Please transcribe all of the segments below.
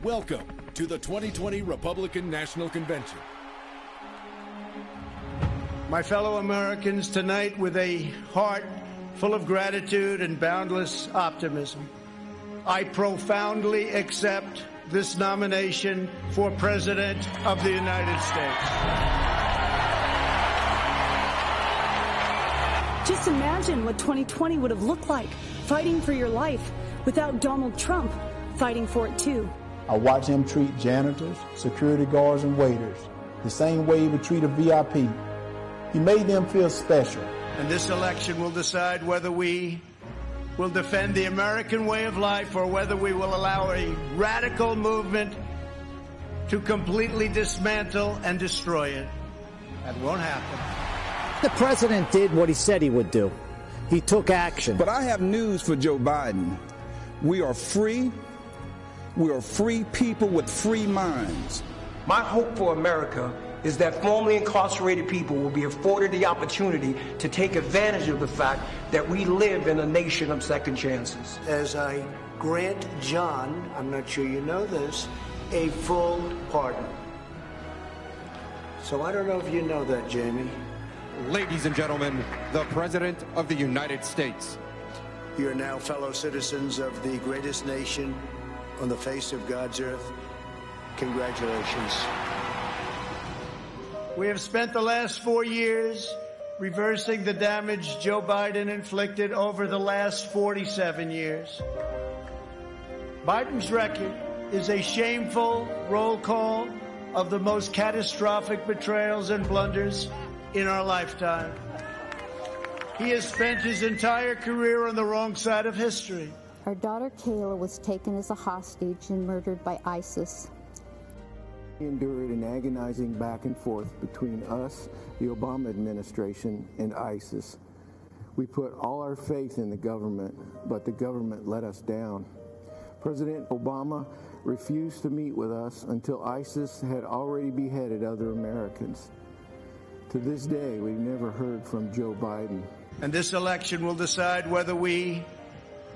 Welcome to the 2020 Republican National Convention. My fellow Americans, tonight, with a heart full of gratitude and boundless optimism, I profoundly accept this nomination for President of the United States. Just imagine what 2020 would have looked like, fighting for your life without Donald Trump fighting for it too. I watch him treat janitors, security guards, and waiters the same way he would treat a VIP. He made them feel special. And this election will decide whether we will defend the American way of life or whether we will allow a radical movement to completely dismantle and destroy it. That won't happen. The president did what he said he would do. He took action. But I have news for Joe Biden. We are free. We are free people with free minds. My hope for America is that formerly incarcerated people will be afforded the opportunity to take advantage of the fact that we live in a nation of second chances. As I grant John, I'm not sure you know this, a full pardon. So I don't know if you know that, Jamie. Ladies and gentlemen, the President of the United States. You're now fellow citizens of the greatest nation on the face of God's earth. Congratulations. We have spent the last 4 years reversing the damage Joe Biden inflicted over the last 47 years. Biden's record is a shameful roll call of the most catastrophic betrayals and blunders in our lifetime. He has spent his entire career on the wrong side of history. Our daughter Kayla was taken as a hostage and murdered by ISIS. We endured an agonizing back and forth between us, the Obama administration, and ISIS. We put all our faith in the government, but the government let us down. President Obama refused to meet with us until ISIS had already beheaded other Americans. To this day, we've never heard from Joe Biden. And this election will decide whether we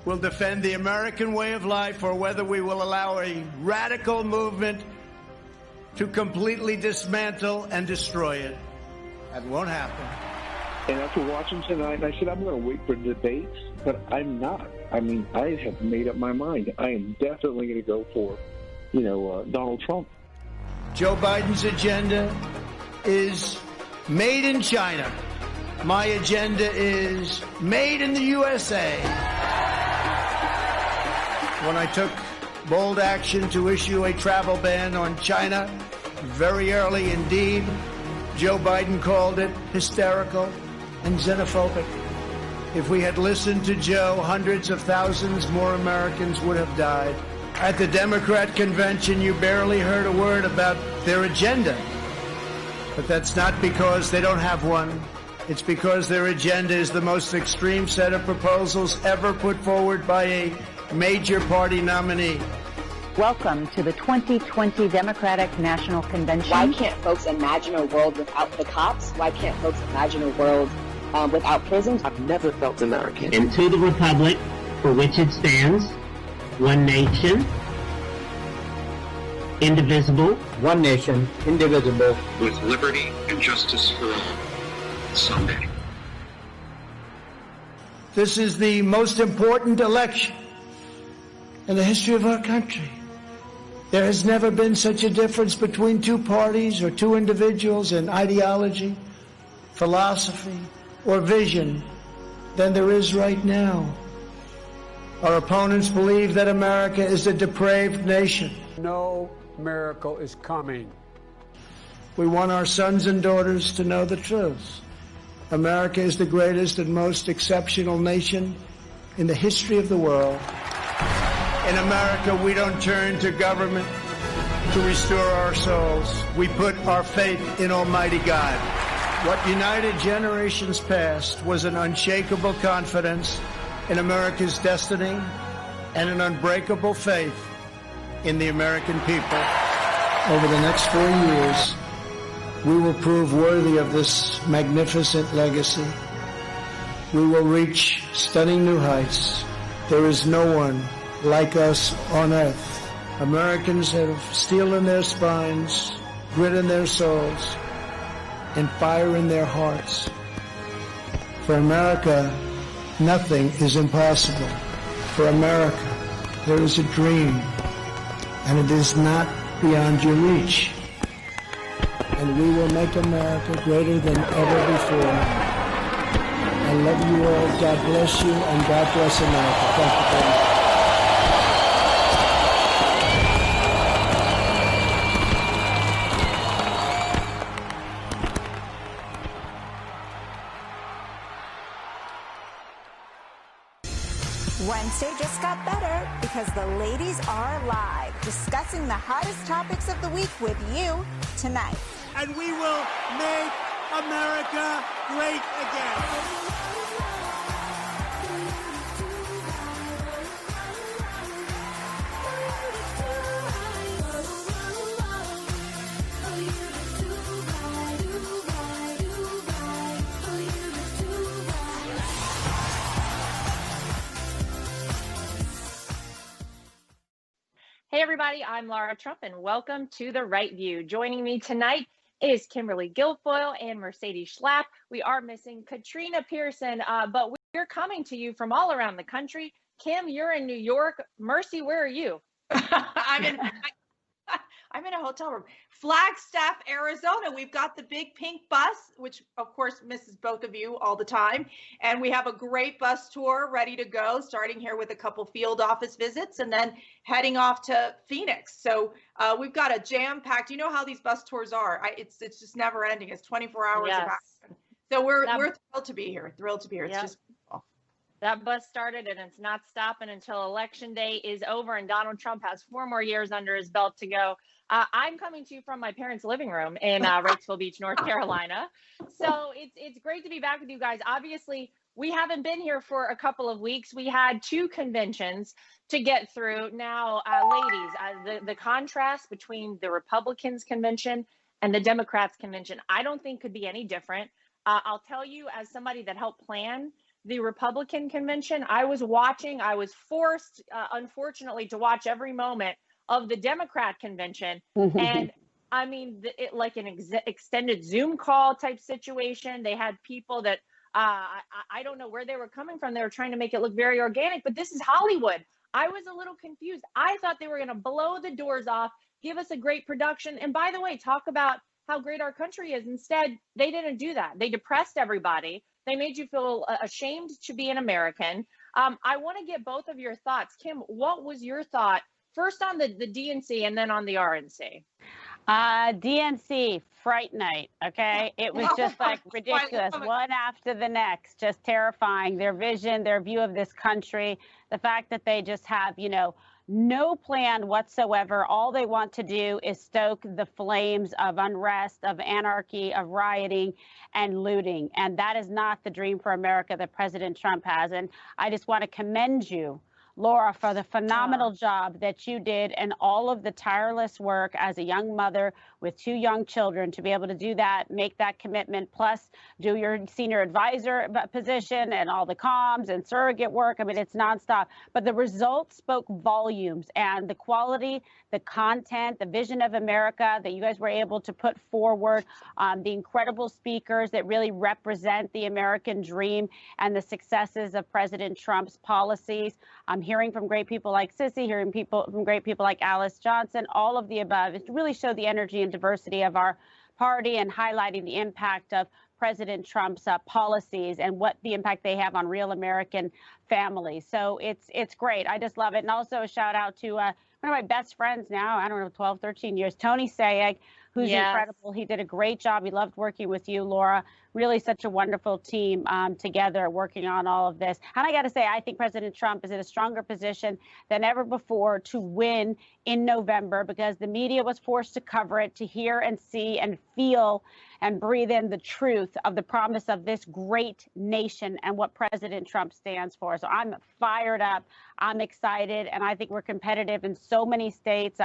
will defend the American way of life or whether we will allow a radical movement to completely dismantle and destroy it. That won't happen. And after watching tonight, I said, I'm going to wait for debates, but I'm not. I mean, I have made up my mind. I am definitely going to go for, Donald Trump. Joe Biden's agenda is made in China. My agenda is made in the USA. When I took bold action to issue a travel ban on China, very early indeed, Joe Biden called it hysterical and xenophobic. If we had listened to Joe, hundreds of thousands more Americans would have died. At the Democrat convention, you barely heard a word about their agenda. But that's not because they don't have one. It's because their agenda is the most extreme set of proposals ever put forward by a major party nominee. Welcome to the 2020 Democratic National Convention. Why can't folks imagine a world without the cops? Why can't folks imagine a world without prisons? I've never felt American. And to the republic for which it stands, one nation, indivisible. One nation, indivisible. With liberty and justice for all. Someday. This is the most important election in the history of our country. There has never been such a difference between two parties or two individuals in ideology, philosophy, or vision than there is right now. Our opponents believe that America is a depraved nation. No miracle is coming. We want our sons and daughters to know the truth. America is the greatest and most exceptional nation in the history of the world. In America, we don't turn to government to restore our souls. We put our faith in Almighty God. What united generations past was an unshakable confidence in America's destiny and an unbreakable faith in the American people. Over the next 4 years, we will prove worthy of this magnificent legacy. We will reach stunning new heights. There is no one like us on earth. Americans have steel in their spines, grit in their souls, and fire in their hearts. For America, nothing is impossible. For America, there is a dream, and it is not beyond your reach. And we will make America greater than ever before. I love you all. God bless you, and God bless America. Thank you very much. Wednesday just got better because the ladies are live, discussing the hottest topics of the week with you tonight. And we will make America great again. Hey everybody, I'm Lara Trump and welcome to The Right View. Joining me tonight is Kimberly Guilfoyle and Mercedes Schlapp. We are missing Katrina Pearson, but we're coming to you from all around the country. Kim, you're in New York. Mercy, where are you? I'm in a hotel room. Flagstaff, Arizona. We've got the big pink bus, which of course misses both of you all the time. And we have a great bus tour ready to go, starting here with a couple field office visits and then heading off to Phoenix. So we've got a jam-packed, you know how these bus tours are. It's just never ending. It's 24 hours of action. So we're thrilled to be here. It's just beautiful. That bus started and it's not stopping until Election Day is over and Donald Trump has 4 more years under his belt to go. I'm coming to you from my parents' living room in Wrightsville Beach, North Carolina. So it's great to be back with you guys. Obviously, we haven't been here for a couple of weeks. We had 2 conventions to get through. Now, ladies, the contrast between the Republicans convention and the Democrats convention, I don't think could be any different. I'll tell you, as somebody that helped plan the Republican convention, I was forced, unfortunately, to watch every moment of the Democrat convention. And I mean, like an extended Zoom call type situation. They had people that I don't know where they were coming from. They were trying to make it look very organic, but this is Hollywood. I was a little confused. I thought they were going to blow the doors off, give us a great production. And by the way, talk about how great our country is. Instead, they didn't do that. They depressed everybody. They made you feel ashamed to be an American. I want to get both of your thoughts. Kim, what was your thought first on the DNC and then on the RNC? DNC, fright night, okay? It was just like ridiculous, one after the next, just terrifying. Their vision, their view of this country, the fact that they just have, no plan whatsoever. All they want to do is stoke the flames of unrest, of anarchy, of rioting and looting. And that is not the dream for America that President Trump has. And I just want to commend you, Lara, for the phenomenal job that you did and all of the tireless work as a young mother with 2 young children to be able to do that, make that commitment, plus do your senior advisor position and all the comms and surrogate work. I mean, it's nonstop. But the results spoke volumes, and the quality, the content, the vision of America that you guys were able to put forward, the incredible speakers that really represent the American dream and the successes of President Trump's policies. I'm hearing from great people like Sissy, hearing from great people like Alice Johnson, all of the above. It really showed the energy and diversity of our party and highlighting the impact of President Trump's policies and what the impact they have on real American families. So it's great. I just love it. And also a shout out to one of my best friends now, I don't know, 12, 13 years, Tony Sayegh, who's incredible. He did a great job. He loved working with you, Lara. Really such a wonderful team together working on all of this. And I got to say, I think President Trump is in a stronger position than ever before to win in November because the media was forced to cover it, to hear and see and feel and breathe in the truth of the promise of this great nation and what President Trump stands for. So I'm fired up. I'm excited. And I think we're competitive in so many states,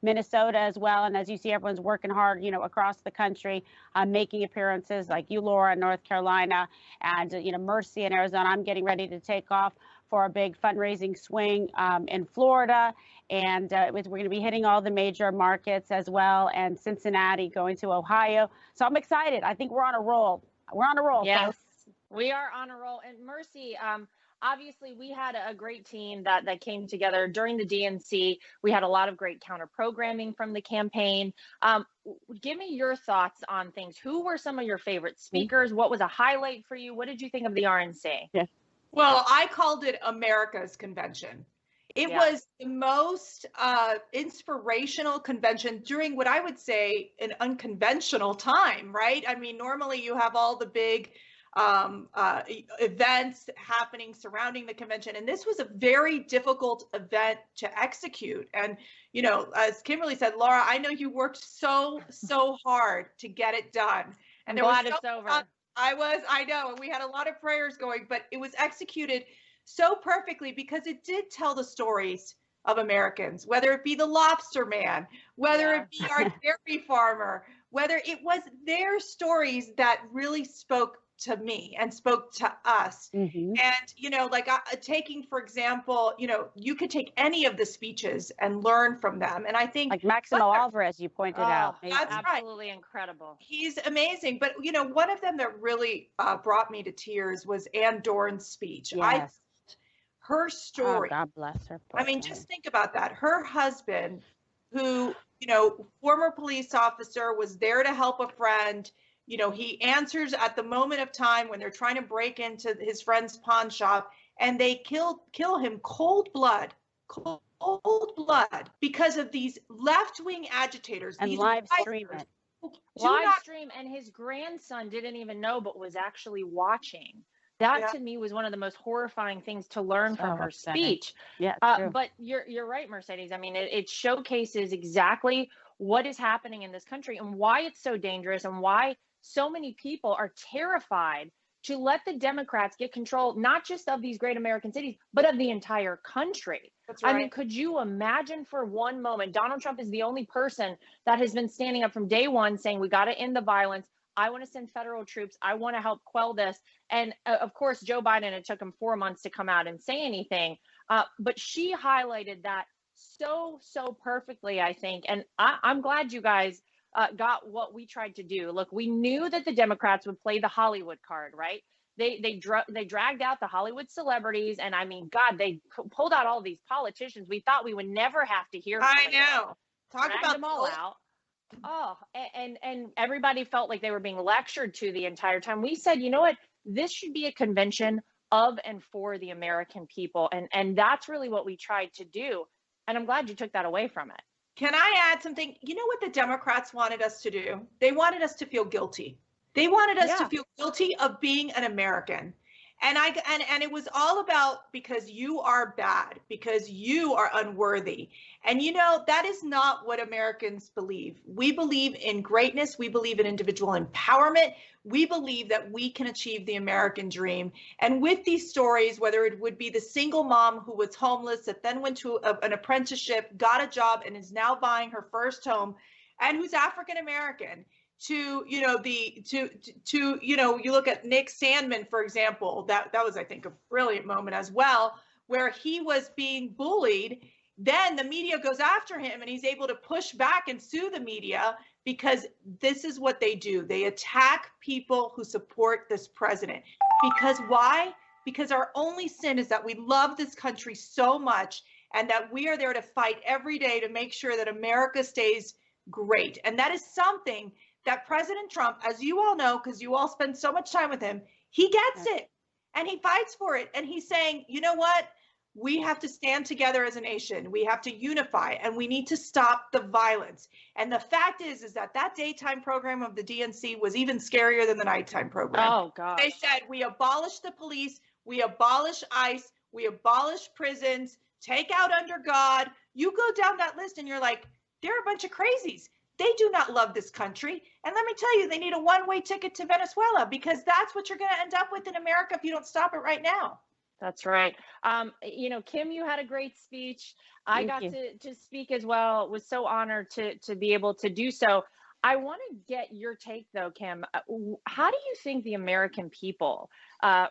Minnesota as well. And as you see, everyone's working hard, across the country, making appearances like you, Lara, in North Carolina, and, Mercy in Arizona. I'm getting ready to take off for a big fundraising swing in Florida. And we're going to be hitting all the major markets as well, and Cincinnati going to Ohio. So I'm excited. I think we're on a roll. We're on a roll. Yes, Folks. we are on a roll. And Mercy, obviously, we had a great team that came together during the DNC. We had a lot of great counter programming from the campaign. Give me your thoughts on things. Who were some of your favorite speakers? What was a highlight for you? What did you think of the RNC? Yeah. Well, I called it America's convention. It was the most inspirational convention during what I would say an unconventional time, right? I mean, normally you have all the big events happening surrounding the convention, and this was a very difficult event to execute. And you know, as Kimberly said, Laura, I know you worked so hard to get it done, and I'm glad it's over. I know, and we had a lot of prayers going, but it was executed so perfectly because it did tell the stories of Americans, whether it be the lobster man, whether it be our dairy farmer, whether it was their stories that really spoke to me and spoke to us. And, you know, like taking, for example, you know, you could take any of the speeches and learn from them. And I think like Maximo Alvarez, you pointed out. That's absolutely incredible. He's amazing. But, you know, one of them that really brought me to tears was Ann Dorn's speech. Yes. Her story. Oh, God bless her. I mean, just think about that. Her husband, who, you know, former police officer, was there to help a friend. You know, he answers at the moment of time when they're trying to break into his friend's pawn shop, and they kill him cold blood because of these left-wing agitators. And these live streaming. Live stream, and his grandson didn't even know, but was actually watching. That to me was one of the most horrifying things to learn from her speech. Yeah, but you're right, Mercedes. I mean, it showcases exactly what is happening in this country and why it's so dangerous and why so many people are terrified to let the Democrats get control, not just of these great American cities, but of the entire country. That's right. I mean, could you imagine for one moment, Donald Trump is the only person that has been standing up from day one saying, we got to end the violence. I want to send federal troops. I want to help quell this. And of course, Joe Biden, it took him 4 months to come out and say anything. But she highlighted that so perfectly, I think. And I'm glad you guys got what we tried to do. Look, we knew that the Democrats would play the Hollywood card, right? They dragged out the Hollywood celebrities. And I mean, God, they pulled out all these politicians. We thought we would never have to hear from I know. Talk about them all out. Oh, and everybody felt like they were being lectured to the entire time. We said, you know what, this should be a convention of and for the American people. And that's really what we tried to do. And I'm glad you took that away from it. Can I add something? You know what the Democrats wanted us to do? They wanted us to feel guilty. They wanted us to feel guilty of being an American. And it was all about because you are bad, because you are unworthy. And you know, that is not what Americans believe. We believe in greatness. We believe in individual empowerment. We believe that we can achieve the American dream. And with these stories, whether it would be the single mom who was homeless, that then went to an apprenticeship, got a job, and is now buying her first home, and who's African American, to, you know, you know, you look at Nick Sandmann, for example, that was, I think, a brilliant moment as well, where he was being bullied. Then the media goes after him and he's able to push back and sue the media because this is what they do. They attack people who support this president. Because why? Because our only sin is that we love this country so much and that we are there to fight every day to make sure that America stays great. And that is something that President Trump, as you all know, because you all spend so much time with him, he gets it and he fights for it. And he's saying, you know what? We have to stand together as a nation. We have to unify and we need to stop the violence. And the fact is that daytime program of the DNC was even scarier than the nighttime program. Oh, God. They said, we abolish the police, we abolish ICE, we abolish prisons, take out under God. You go down that list and you're like, they're a bunch of crazies. They do not love this country. And let me tell you, they need a one-way ticket to Venezuela because that's what you're going to end up with in America if you don't stop it right now. That's right. You know, Kim, you had a great speech. I got to speak as well. Was so honored to be able to do so. I want to get your take, though, Kim. How do you think the American people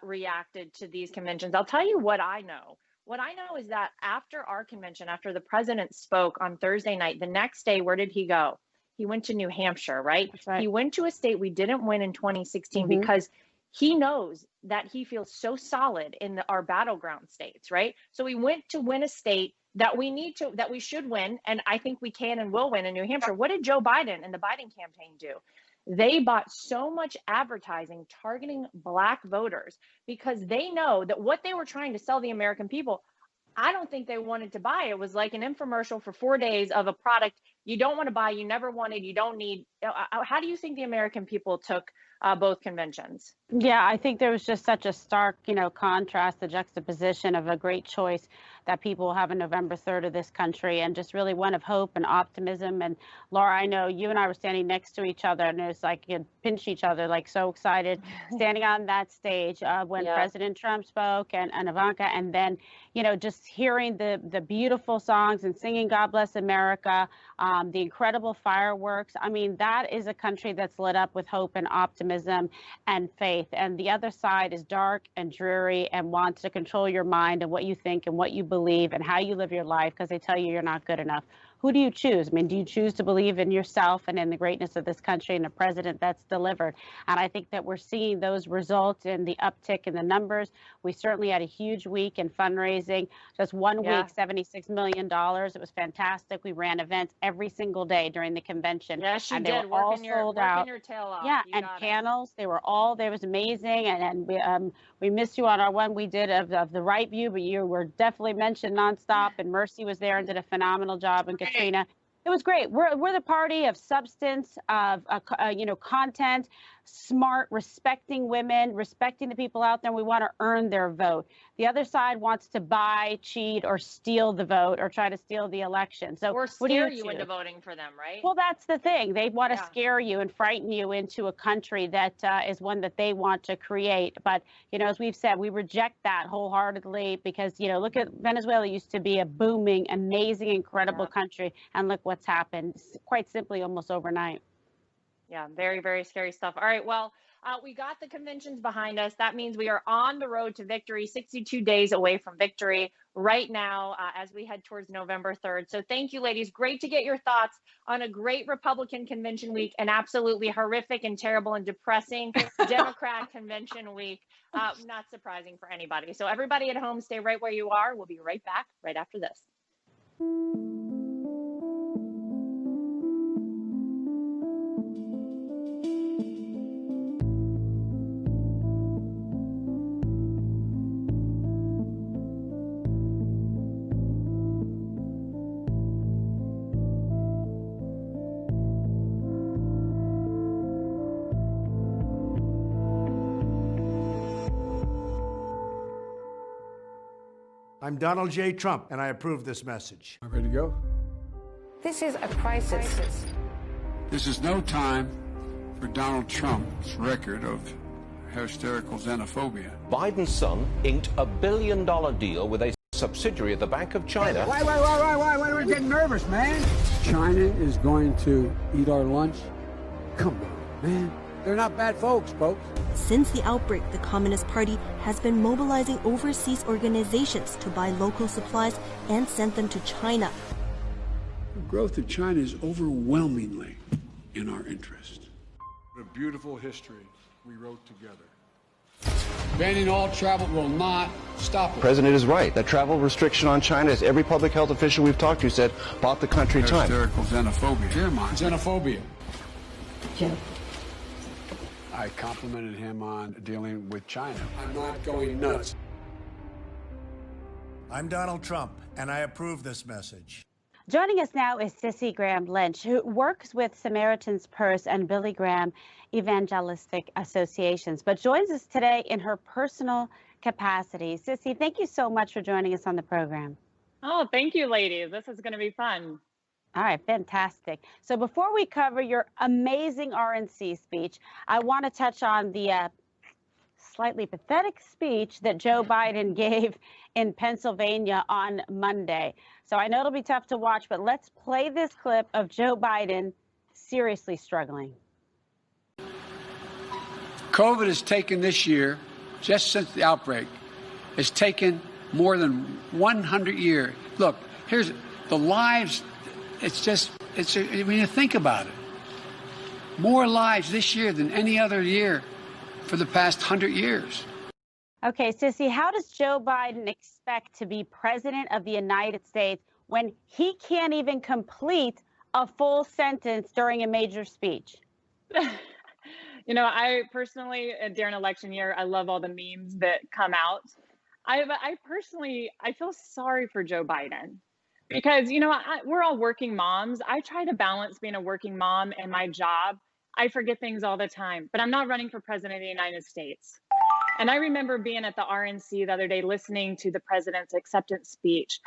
reacted to these conventions? I'll tell you what I know. What I know is that after our convention, after the president spoke on Thursday night, the next day, where did he go? He went to New Hampshire, right? That's right. He went to a state we didn't win in 2016 because he knows that he feels so solid in our battleground states, right? So he went to win a state that we should win. And I think we can and will win in New Hampshire. What did Joe Biden and the Biden campaign do? They bought so much advertising targeting Black voters because they know that what they were trying to sell the American people, I don't think they wanted to buy. It was like an infomercial for 4 days of a product you don't want to buy, you never wanted, you don't need. How do you think the American people took both conventions? Yeah, I think there was just such a stark, contrast, the juxtaposition of a great choice that people will have on November 3rd of this country, and just really one of hope and optimism. And Laura, I know you and I were standing next to each other, and it was like you'd pinch each other, like so excited, standing on that stage when President Trump spoke and Ivanka, and then, just hearing the beautiful songs and singing God Bless America, the incredible fireworks. I mean, that is a country that's lit up with hope and optimism and faith. And the other side is dark and dreary and wants to control your mind and what you think and what you believe and how you live your life because they tell you you're not good enough. Who do you choose? I mean, do you choose to believe in yourself and in the greatness of this country and a president that's delivered? And I think that we're seeing those results in the uptick in the numbers. We certainly had a huge week in fundraising. Just 1 week, $76 million. It was fantastic. We ran events every single day during the convention. Yes, you and did. They were all sold out. Your tail off. Yeah, and panels. They were all there. It was amazing. And we missed you on our one we did of the right view, but you were definitely mentioned nonstop. And Mercy was there and did a phenomenal job. And Katrina, it was great. We're the party of substance, of content, smart, respecting women, respecting the people out there. And we want to earn their vote. The other side wants to buy, cheat, or steal the vote, or try to steal the election. So or what do you scare you into voting for them, right? Well, that's the thing. They want to scare you and frighten you into a country that is one that they want to create. But, as we've said, we reject that wholeheartedly because, look at Venezuela used to be a booming, amazing, incredible country. And look what's happened, quite simply almost overnight. Yeah, very, very scary stuff. All right, well, we got the conventions behind us. That means we are on the road to victory, 62 days away from victory right now as we head towards November 3rd. So thank you, ladies. Great to get your thoughts on a great Republican convention week, an absolutely horrific and terrible and depressing Democrat convention week. Not surprising for anybody. So everybody at home, stay right where you are. We'll be right back right after this. I'm Donald J. Trump, and I approve this message. I'm ready to go. This is a crisis. This is no time for Donald Trump's record of hysterical xenophobia. Biden's son inked $1 billion deal with a subsidiary of the Bank of China. Why are we getting nervous, man? China is going to eat our lunch? Come on, man. They're not bad folks. Since the outbreak, the Communist Party has been mobilizing overseas organizations to buy local supplies and send them to China. The growth of China is overwhelmingly in our interest. What a beautiful history we wrote together. Banning all travel will not stop it. The president is right. The travel restriction on China, as every public health official we've talked to said, bought the country time. Hysterical xenophobia. Jeremiah. Xenophobia. Joe. I complimented him on dealing with China. I'm not going nuts. I'm Donald Trump, and I approve this message. Joining us now is Cissy Graham Lynch, who works with Samaritan's Purse and Billy Graham Evangelistic Associations, but joins us today in her personal capacity. Cissy, thank you so much for joining us on the program. Oh, thank you, ladies. This is going to be fun. All right, fantastic. So before we cover your amazing RNC speech, I want to touch on the slightly pathetic speech that Joe Biden gave in Pennsylvania on Monday. So I know it'll be tough to watch, but let's play this clip of Joe Biden seriously struggling. COVID has taken this year, just since the outbreak, has taken more than 100 years. Look, here's the lives. When you think about it, more lives this year than any other year for the past 100 years. Okay, Sissy, how does Joe Biden expect to be president of the United States when he can't even complete a full sentence during a major speech? You know, I personally, during election year, I love all the memes that come out. I feel sorry for Joe Biden because, you know, we're all working moms. I try to balance being a working mom and my job. I forget things all the time, but I'm not running for president of the United States. And I remember being at the RNC the other day, listening to the president's acceptance speech.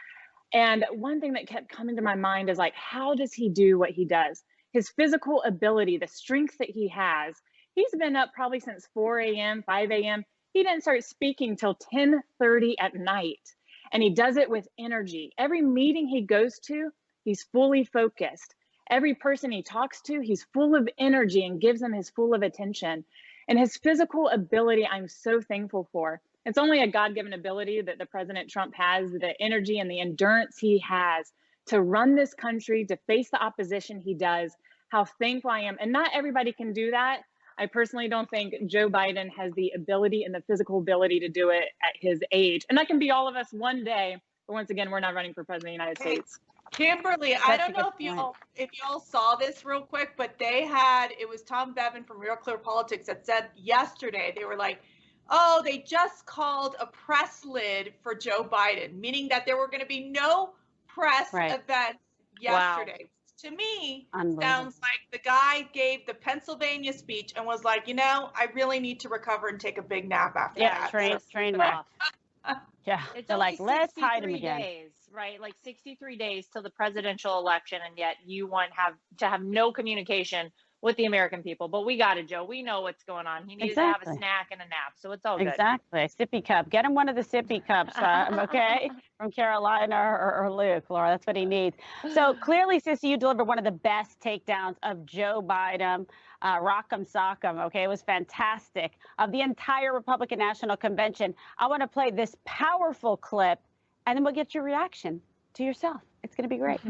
And one thing that kept coming to my mind is like, how does he do what he does? His physical ability, the strength that he has. He's been up probably since 4 a.m., 5 a.m. He didn't start speaking till 10:30 at night. And he does it with energy. Every meeting he goes to, he's fully focused. Every person he talks to, he's full of energy and gives them his full of attention. And his physical ability, I'm so thankful for. It's only a God-given ability that the President Trump has, the energy and the endurance he has to run this country, to face the opposition he does. How thankful I am. And not everybody can do that. I personally don't think Joe Biden has the ability and the physical ability to do it at his age. And that can be all of us one day. But once again, we're not running for president of the United States. Kimberly, I don't know if y'all saw this real quick, but it was Tom Bevan from Real Clear Politics that said yesterday, they were like, oh, they just called a press lid for Joe Biden, meaning that there were going to be no press events yesterday. Wow. To me, sounds like the guy gave the Pennsylvania speech and was like, you know, I really need to recover and take a big nap after that. Train off. Yeah, it's they're like, let's hide him again. Days, right? Like 63 days till the presidential election, and yet you want to have no communication with the American people. But we got it, Joe. We know what's going on. He needs to have a snack and a nap, so it's all good. Exactly. A sippy cup. Get him one of the sippy cups, okay, from Carolina or Luke, Laura. That's what he needs. So clearly, Sissy, you delivered one of the best takedowns of Joe Biden. Rock'em sock'em, okay? It was fantastic. Of the entire Republican National Convention, I want to play this powerful clip, and then we'll get your reaction to yourself. It's going to be great.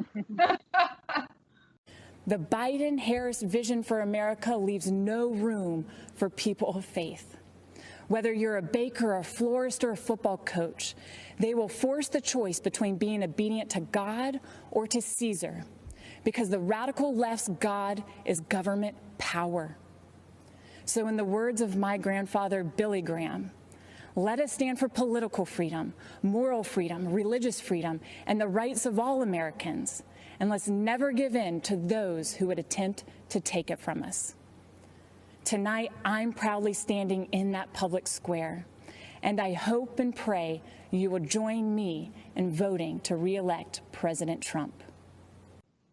The Biden-Harris vision for America leaves no room for people of faith. Whether you're a baker, a florist, or a football coach, they will force the choice between being obedient to God or to Caesar, because the radical left's God is government power. So in the words of my grandfather, Billy Graham, let us stand for political freedom, moral freedom, religious freedom, and the rights of all Americans. And let's never give in to those who would attempt to take it from us. Tonight, I'm proudly standing in that public square, and I hope and pray you will join me in voting to re-elect President Trump.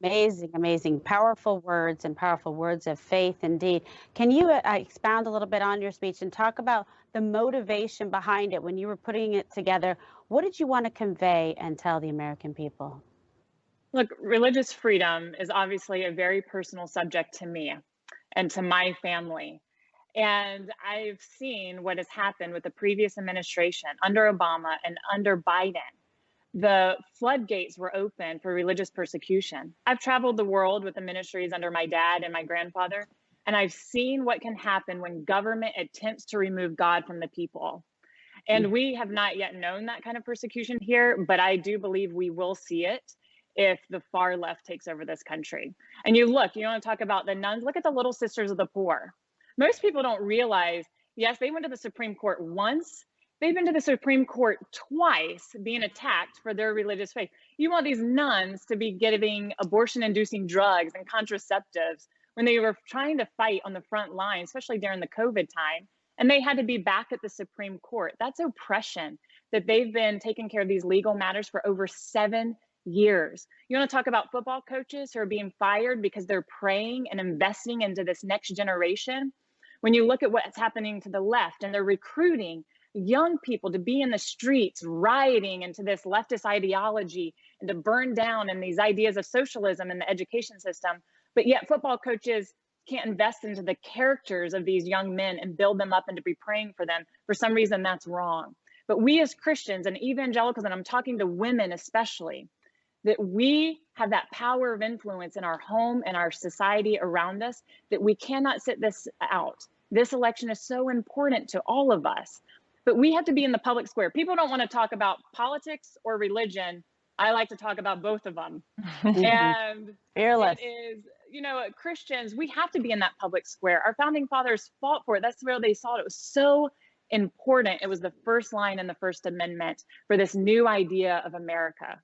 Amazing, amazing. Powerful words and powerful words of faith indeed. Can you expound a little bit on your speech and talk about the motivation behind it when you were putting it together? What did you want to convey and tell the American people? Look, religious freedom is obviously a very personal subject to me and to my family. And I've seen what has happened with the previous administration under Obama and under Biden. The floodgates were open for religious persecution. I've traveled the world with the ministries under my dad and my grandfather, and I've seen what can happen when government attempts to remove God from the people. And we have not yet known that kind of persecution here, but I do believe we will see it if the far left takes over this country. And you want to talk about the nuns, look at the Little Sisters of the Poor. Most people don't realize, yes, they went to the Supreme Court once. They've been to the Supreme Court twice being attacked for their religious faith. You want these nuns to be giving abortion-inducing drugs and contraceptives when they were trying to fight on the front line, especially during the COVID time, and they had to be back at the Supreme Court. That's oppression, that they've been taking care of these legal matters for over 7 years. You want to talk about football coaches who are being fired because they're praying and investing into this next generation? When you look at what's happening to the left, and they're recruiting young people to be in the streets, rioting into this leftist ideology and to burn down and these ideas of socialism in the education system, But yet football coaches can't invest into the characters of these young men and build them up and to be praying for them. For some reason, that's wrong. But we as Christians and evangelicals, and I'm talking to women especially, that we have that power of influence in our home and our society around us, that we cannot sit this out. This election is so important to all of us, but we have to be in the public square. People don't want to talk about politics or religion. I like to talk about both of them. And fearless. It is, you know, Christians, we have to be in that public square. Our founding fathers fought for it. That's where they saw it. It was so important. It was the first line in the First Amendment for this new idea of America.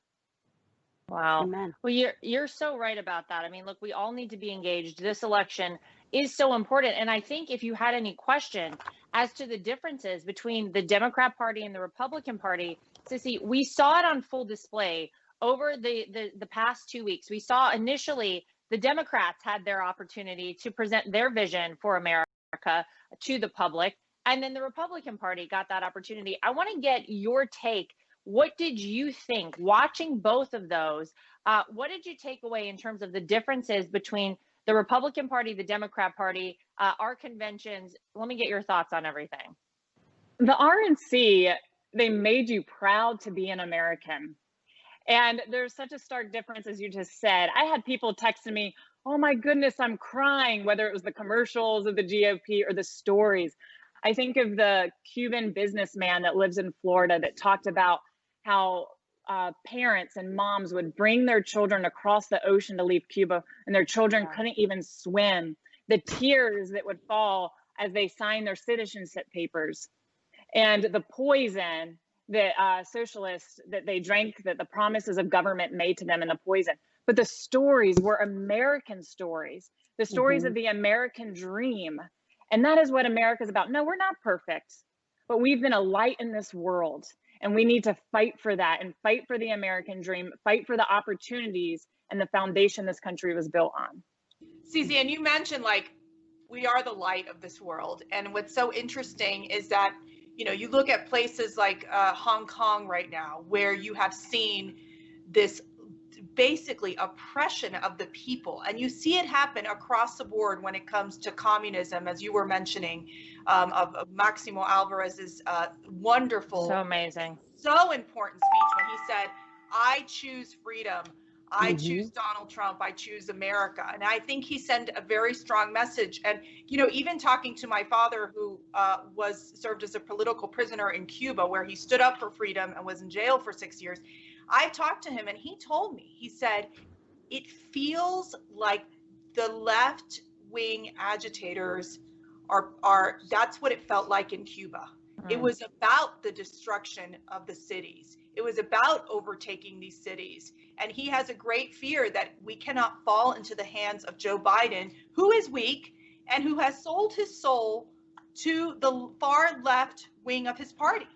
Wow. Amen. Well, you're so right about that. I mean, look, we all need to be engaged. This election is so important. And I think if you had any question as to the differences between the Democrat Party and the Republican Party, Sissy, we saw it on full display over the past 2 weeks. We saw initially the Democrats had their opportunity to present their vision for America to the public, and then the Republican Party got that opportunity. I want to get your take. What did you think watching both of those? What did you take away in terms of the differences between the Republican Party, the Democrat Party, our conventions? Let me get your thoughts on everything. The RNC, they made you proud to be an American. And there's such a stark difference, as you just said. I had people texting me, oh my goodness, I'm crying, whether it was the commercials of the GOP or the stories. I think of the Cuban businessman that lives in Florida that talked about how parents and moms would bring their children across the ocean to leave Cuba, and their children couldn't even swim. The tears that would fall as they signed their citizenship papers, and the poison that socialists that they drank, that the promises of government made to them, and the poison. But the stories were American stories, the stories of the American dream. And that is what America is about. No, we're not perfect, but we've been a light in this world. And we need to fight for that and fight for the American dream, fight for the opportunities and the foundation this country was built on. Cece, and you mentioned, like, we are the light of this world. And what's so interesting is that, you know, you look at places like Hong Kong right now, where you have seen this basically oppression of the people. And you see it happen across the board when it comes to communism, as you were mentioning, of Maximo Alvarez's wonderful, so amazing, so important speech when he said, I choose freedom. I choose Donald Trump. I choose America. And I think he sent a very strong message. And, you know, even talking to my father, who served as a political prisoner in Cuba, where he stood up for freedom and was in jail for 6 years, I talked to him and he told me, he said, it feels like the left wing agitators are that's what it felt like in Cuba. It was about the destruction of the cities. It was about overtaking these cities. And he has a great fear that we cannot fall into the hands of Joe Biden, who is weak and who has sold his soul to the far left wing of his party.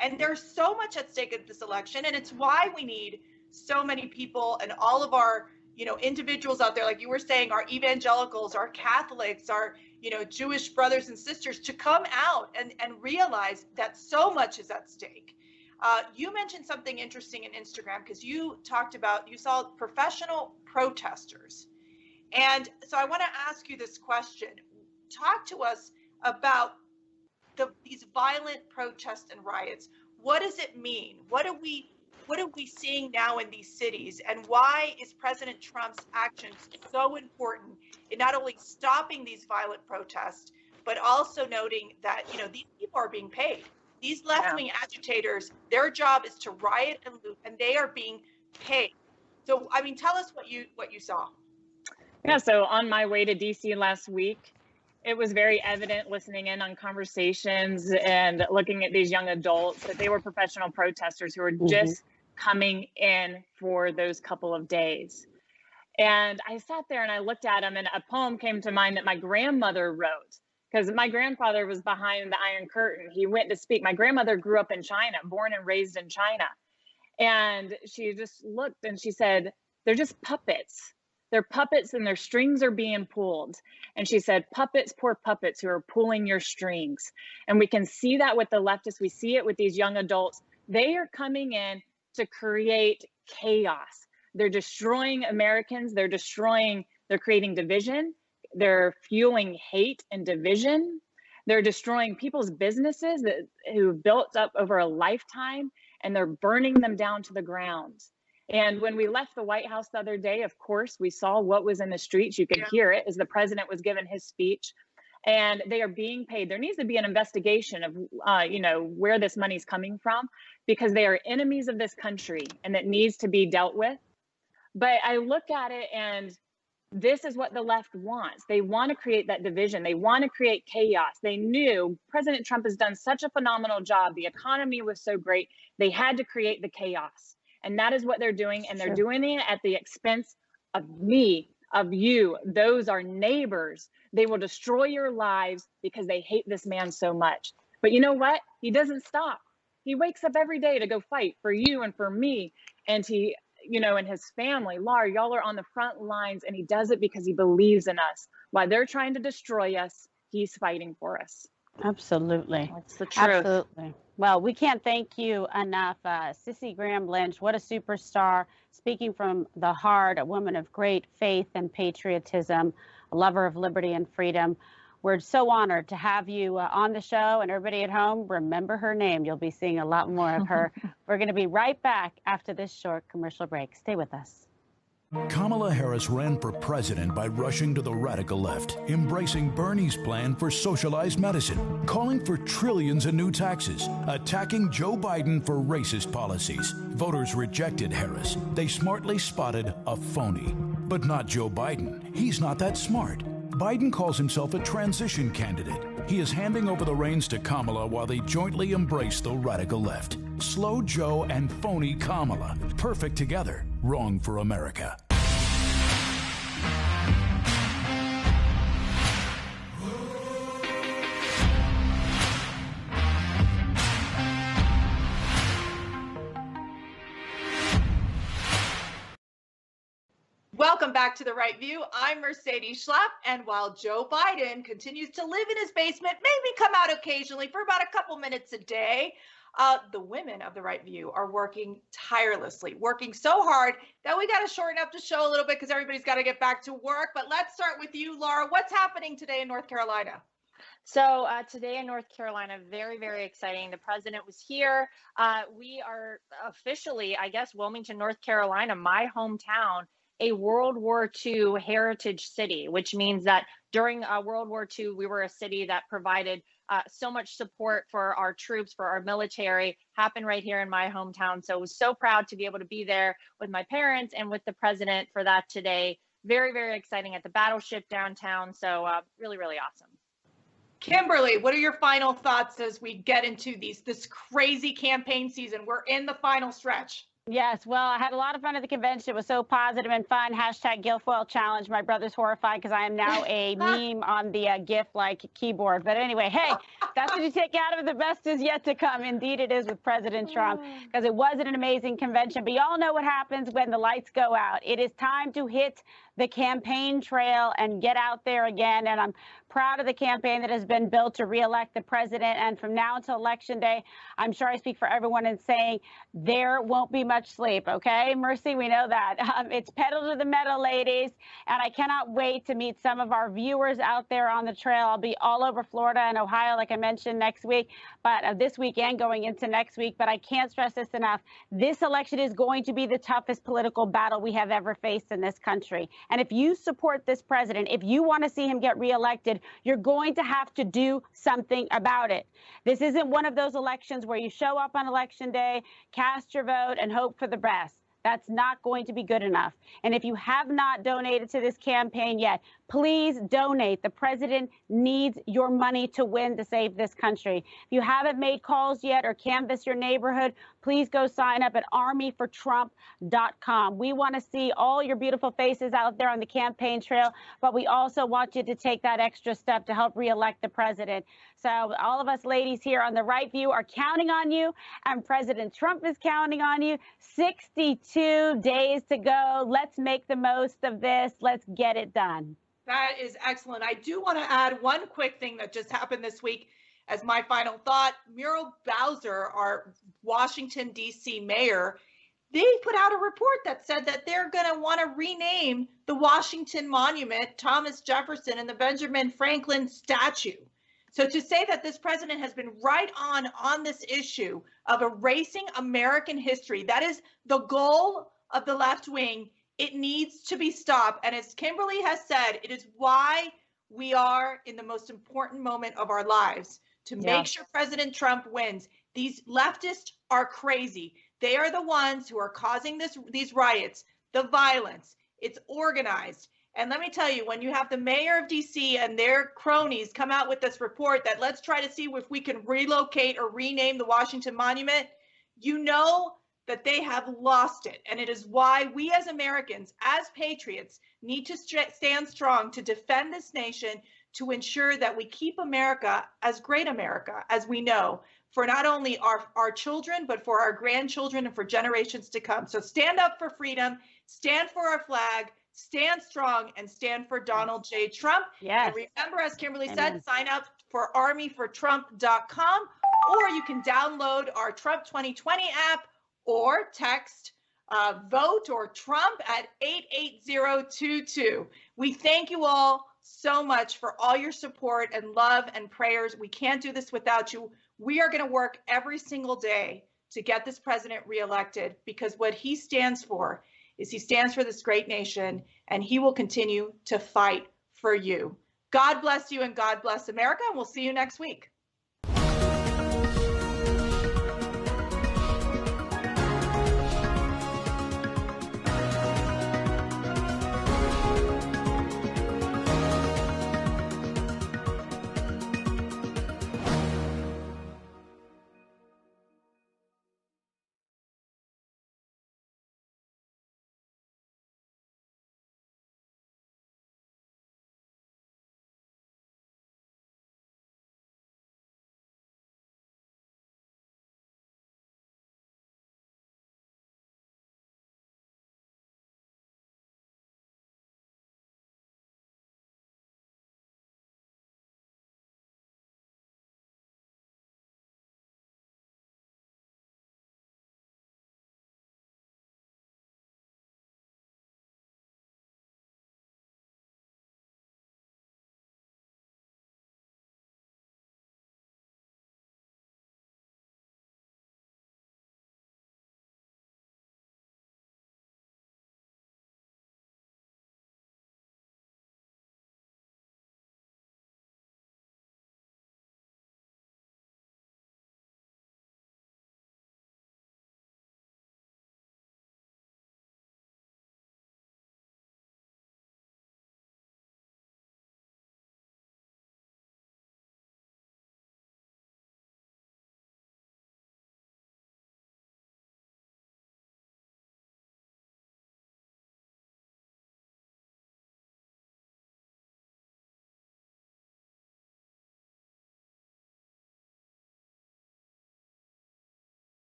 And there's so much at stake at this election. And it's why we need so many people and all of our, you know, individuals out there, like you were saying, our evangelicals, our Catholics, our, you know, Jewish brothers and sisters, to come out and realize that so much is at stake. You mentioned something interesting in Instagram, because you talked about, you saw professional protesters. And so I want to ask you this question. Talk to us about these violent protests and riots. What does it mean? What are we seeing now in these cities? And why is President Trump's actions so important in not only stopping these violent protests, but also noting that, you know, these people are being paid. These left-wing agitators, their job is to riot and loot, and they are being paid. So, I mean, tell us what you saw. Yeah, so on my way to DC last week, it was very evident listening in on conversations and looking at these young adults that they were professional protesters who were just coming in for those couple of days. And I sat there and I looked at them, and a poem came to mind that my grandmother wrote, because my grandfather was behind the Iron Curtain. He went to speak. My grandmother grew up in China, born and raised in China. And she just looked and she said, they're just puppets. They're puppets and their strings are being pulled. And she said, puppets, poor puppets who are pulling your strings. And we can see that with the leftists. We see it with these young adults. They are coming in to create chaos. They're destroying Americans. They're destroying They're creating division. They're fueling hate and division. They're destroying people's businesses who've built up over a lifetime, and they're burning them down to the ground. And when we left the White House the other day, of course, we saw what was in the streets. You could hear it as the president was giving his speech. And they are being paid. There needs to be an investigation of, where this money's coming from, because they are enemies of this country, and that needs to be dealt with. But I look at it, and this is what the left wants. They want to create that division. They want to create chaos. They knew President Trump has done such a phenomenal job. The economy was so great. They had to create the chaos. And that is what they're doing. And they're doing it at the expense of me, of you. Those are neighbors. They will destroy your lives because they hate this man so much. But you know what? He doesn't stop. He wakes up every day to go fight for you and for me. And he, and his family. Lara, y'all are on the front lines, and he does it because he believes in us. While they're trying to destroy us, he's fighting for us. Absolutely. That's the truth. Absolutely. Well, we can't thank you enough. Sissy Graham Lynch, what a superstar. Speaking from the heart, a woman of great faith and patriotism, a lover of liberty and freedom. We're so honored to have you on the show, and everybody at home, remember her name. You'll be seeing a lot more of her. We're going to be right back after this short commercial break. Stay with us. Kamala Harris ran for president by rushing to the radical left, embracing Bernie's plan for socialized medicine, calling for trillions in new taxes, attacking Joe Biden for racist policies. Voters rejected Harris. They smartly spotted a phony. But not Joe Biden. He's not that smart. Biden calls himself a transition candidate. He is handing over the reins to Kamala while they jointly embrace the radical left. Slow Joe and phony Kamala. Perfect together. Wrong for America. Welcome back to The Right View. I'm Mercedes Schlapp, and while Joe Biden continues to live in his basement, maybe come out occasionally for about a couple minutes a day, the women of The Right View are working tirelessly, working so hard that we got to shorten up the show a little bit because everybody's got to get back to work. But let's start with you, Lara. What's happening today in North Carolina? So today in North Carolina, very, very exciting. The president was here. We are officially, I guess, Wilmington, North Carolina, my hometown, a World War II heritage city, which means that during World War II, we were a city that provided so much support for our troops, for our military, happened right here in my hometown. So I was so proud to be able to be there with my parents and with the president for that today. Very, very exciting at the battleship downtown. So really, really awesome. Kimberly, what are your final thoughts as we get into this crazy campaign season? We're in the final stretch. Yes, well, I had a lot of fun at the convention. It was so positive and fun. Hashtag Guilfoyle challenge. My brother's horrified because I am now a meme on the GIF-like keyboard. But anyway, hey, that's what you take out of it. The best is yet to come. Indeed, it is with President Trump, because it wasn't an amazing convention. But y'all know what happens when the lights go out. It is time to hit the campaign trail and get out there again. And I'm proud of the campaign that has been built to reelect the president. And from now until Election Day, I'm sure I speak for everyone in saying there won't be much sleep. Okay, Mercy, we know that. It's pedal to the metal, ladies. And I cannot wait to meet some of our viewers out there on the trail. I'll be all over Florida and Ohio, like I mentioned, next week, but this weekend going into next week. But I can't stress this enough. This election is going to be the toughest political battle we have ever faced in this country. And if you support this president, if you want to see him get reelected, you're going to have to do something about it. This isn't one of those elections where you show up on Election Day, cast your vote, and hope for the best. That's not going to be good enough. And if you have not donated to this campaign yet, please donate. The president needs your money to win, to save this country. If you haven't made calls yet or canvassed your neighborhood, please go sign up at armyfortrump.com. We want to see all your beautiful faces out there on the campaign trail, but we also want you to take that extra step to help reelect the president. So all of us ladies here on The Right View are counting on you, and President Trump is counting on you. 62 days to go. Let's make the most of this. Let's get it done. That is excellent. I do want to add one quick thing that just happened this week as my final thought. Muriel Bowser, our Washington, D.C. mayor, they put out a report that said that they're going to want to rename the Washington Monument, Thomas Jefferson, and the Benjamin Franklin statue. So to say that this president has been right on this issue of erasing American history, that is the goal of the left wing. It needs to be stopped. And as Kimberly has said, it is why we are in the most important moment of our lives to make sure President Trump wins. These leftists are crazy. They are the ones who are causing these riots, the violence. It's organized. And let me tell you, when you have the mayor of DC and their cronies come out with this report that let's try to see if we can relocate or rename the Washington Monument, you know that they have lost it. And it is why we as Americans, as patriots, need to stand strong to defend this nation, to ensure that we keep America as great America as we know, for not only our children, but for our grandchildren and for generations to come. So stand up for freedom, stand for our flag, stand strong, and stand for Donald J. Trump. Yes. And remember, as Kimberly said, sign up for armyfortrump.com, or you can download our Trump 2020 app or text vote or Trump at 88022. We thank you all so much for all your support and love and prayers. We can't do this without you. We are going to work every single day to get this president reelected, because what he stands for is he stands for this great nation, and he will continue to fight for you. God bless you and God bless America, and we'll see you next week.